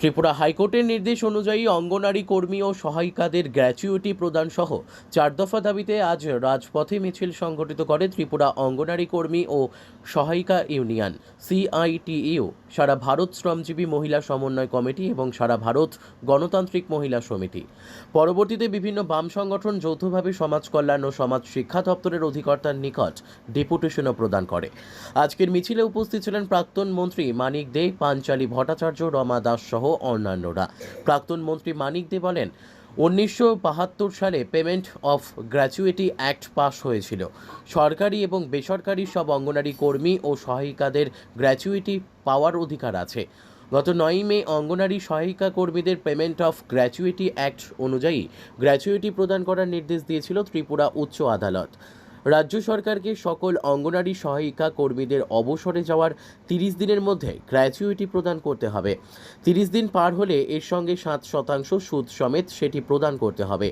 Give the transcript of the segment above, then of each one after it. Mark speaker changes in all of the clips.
Speaker 1: ত্রিপুরা হাইকোর্টের নির্দেশ অনুযায়ী অঙ্গনারী কর্মী ও সহায়িকাদের গ্র্যাচুইটি প্রদান সহ 4 দফা দাবিতে আজ রাজপথে মিছিল সংগঠিত করে ত্রিপুরা অঙ্গনারী কর্মী ও সহায়িকা ইউনিয়ন CITU, সারা ভারত শ্রমজীবী মহিলা সমন্বয় কমিটি এবং সারা ভারত গণতান্ত্রিক মহিলা সমিতি। পরবর্তীতে বিভিন্ন বাম সংগঠন যৌথভাবে সমাজ কল্যাণ ও সমাজ শিক্ষা দপ্তরের অধিকর্তার নিকট ডেপুটেশনও প্রদান করে। আজকের মিছিলে উপস্থিত ছিলেন প্রাক্তন মন্ত্রী মানিক দে, পাঞ্চালী ভট্টাচার্য, রমা দাস সহ অন্যান্যরা। প্রাক্তন মন্ত্রী মানিক দে বলেন, 1972 সালে payment of gratuity act pass হয়েছিল। সরকারি এবং বেসরকারি সব অঙ্গনারী কর্মী ও সহায়িকাদের গ্র্যাচুইটি পাওয়ার অধিকার আছে। গত 9 মে অঙ্গনারী সহায়িকা কর্মীদের পেমেন্ট অফ গ্র্যাচুইটি অ্যাক্ট অনুযায়ী গ্র্যাচুইটি প্রদান করার নির্দেশ দিয়েছিল ত্রিপুরা উচ্চ আদালত। রাজ্য সরকারকে সকল অঙ্গনারী সহায়িকা কর্মীদের অবসরে যাওয়ার 30 দিনের মধ্যে গ্র্যাচুইটি প্রদান করতে হবে। 30 দিন পার হলে এর সঙ্গে 7% সুদ সমেত সেটি প্রদান করতে হবে।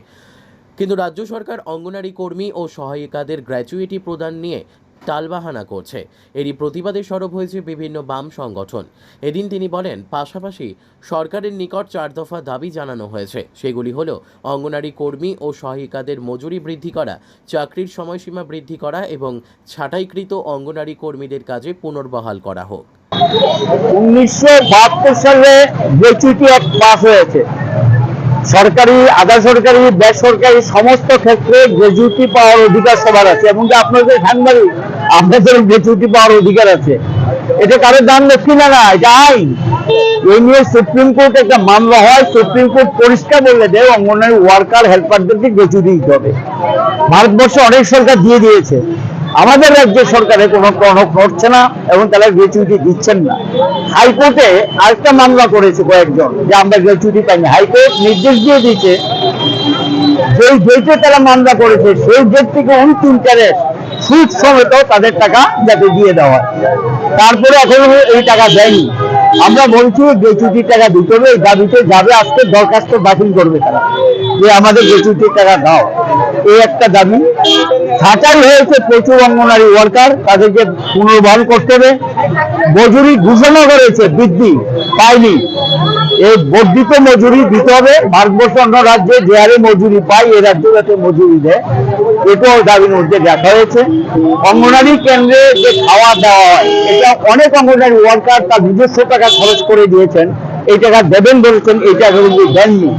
Speaker 1: কিন্তু রাজ্য সরকার অঙ্গনারী কর্মী ও সহায়িকাদের গ্র্যাচুইটি প্রদান নিয়ে টালবাহানা করছে। এরই প্রতিবাদে সরব হয়েছে বিভিন্ন বাম সংগঠন। এদিন তিনি বলেন, পাশাপাশি সরকারের নিকট 4 দফা দাবি জানানো হয়েছে। সেগুলি হল অঙ্গনারী কর্মী ও সহায়িকাদের মজুরি বৃদ্ধি করা, চাকরির সময়সীমা বৃদ্ধি করা এবং ছাঁটাইকৃত অঙ্গনারী কর্মীদের কাজে পুনর্বহাল করা হোক।
Speaker 2: 1972 সালে গ্র্যাচুইটি অ্যাক্ট পাস হয়েছে। সরকারি, আধা সরকারি, বেসরকারি সমস্ত ক্ষেত্রে গ্র্যাচুইটি পাওয়ার অধিকার সবার আছে এবং আপনাদের সাংবাদিক আপনাদের গ্র্যাচুইটি পাওয়ার অধিকার আছে। এটা কারোর দান দক্ষিণা না, এটা আইন। এই নিয়ে সুপ্রিম কোর্ট একটা মামলা হয়, সুপ্রিম কোর্ট পরিষ্কার বলে দেয় অঙ্গনওয়াড়ি ওয়ার্কার হেল্পারদেরকে গ্র্যাচুইটি দিতে হবে। ভারতবর্ষে অনেক সরকার দিয়ে দিয়েছে, আমাদের রাজ্যের সরকারে কোনো টনক নড়ছে না এবং তারা গ্র্যাচুইটি দিচ্ছেন না। হাইকোর্টে আরেকটা মামলা করেছে কয়েকজন যে আমরা গ্র্যাচুইটি পাইনি। হাইকোর্ট নির্দেশ দিয়ে দিয়েছে যেই ডেটে তারা মামলা করেছে সেই ডেট থেকে ইন্টারেস্ট সুদ সমেত তাদের টাকা যাতে দিয়ে দেওয়া হয়। তারপরে এখনো এই টাকা দেয়নি। আমরা বলছি গ্র্যাচুইটির টাকা দিতে হবে, এই দাবিতে যাবে, আজকে দরখাস্ত দাখিল করবে তারা যে আমাদের গ্র্যাচুইটির টাকা দাও। এই একটা দাবি। ছাঁটাই হয়েছে প্রচুর অঙ্গনারী ওয়ার্কার, তাদেরকে পুনর্বহাল করতে হবে। মজুরি ঘোষণা করেছে, বৃদ্ধি পায়নি, এই বর্ধিত মজুরি দিতে হবে। ভারতবর্ষ অন্য রাজ্যে যে হারে মজুরি পায় এ রাজ্যে যাতে মজুরি দেয়, এটাও দাবির মধ্যে দেখা হয়েছে। অঙ্গনারী কেন্দ্রে যে খাওয়া দেওয়া হয়, এটা অনেক অঙ্গনারী ওয়ার্কার তার নিজস্ব টাকা খরচ করে দিয়েছেন, এই টাকা দেবেন বলেছেন, এই টাকা কিন্তু দেননি।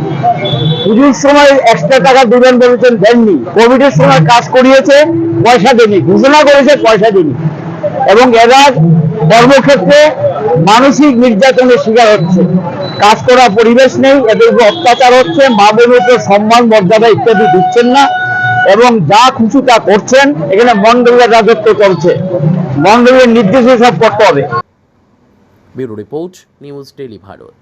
Speaker 2: পুজোর সময় এক্সট্রা টাকা দেবেন বলেছেন, দেননি। কোভিডের সময় কাজ করিয়েছে, পয়সা দেননি। ঘোষণা করেছে, পয়সা দেননি। এবং এরা কর্মক্ষেত্রে মানসিক নির্যাতনের শিকার হচ্ছে, কাজ করার পরিবেশ নেই, এদের উপর অত্যাচার হচ্ছে, মা বোনের উপর সম্মান মর্যাদা ইত্যাদি দিচ্ছেন না এবং যা খুশি তা করছেন। এখানে মন্ডলের রাজত্ব চলছে, মন্ডলের নির্দেশে সব করতে হবে।
Speaker 1: Bureau report, news daily Bharat.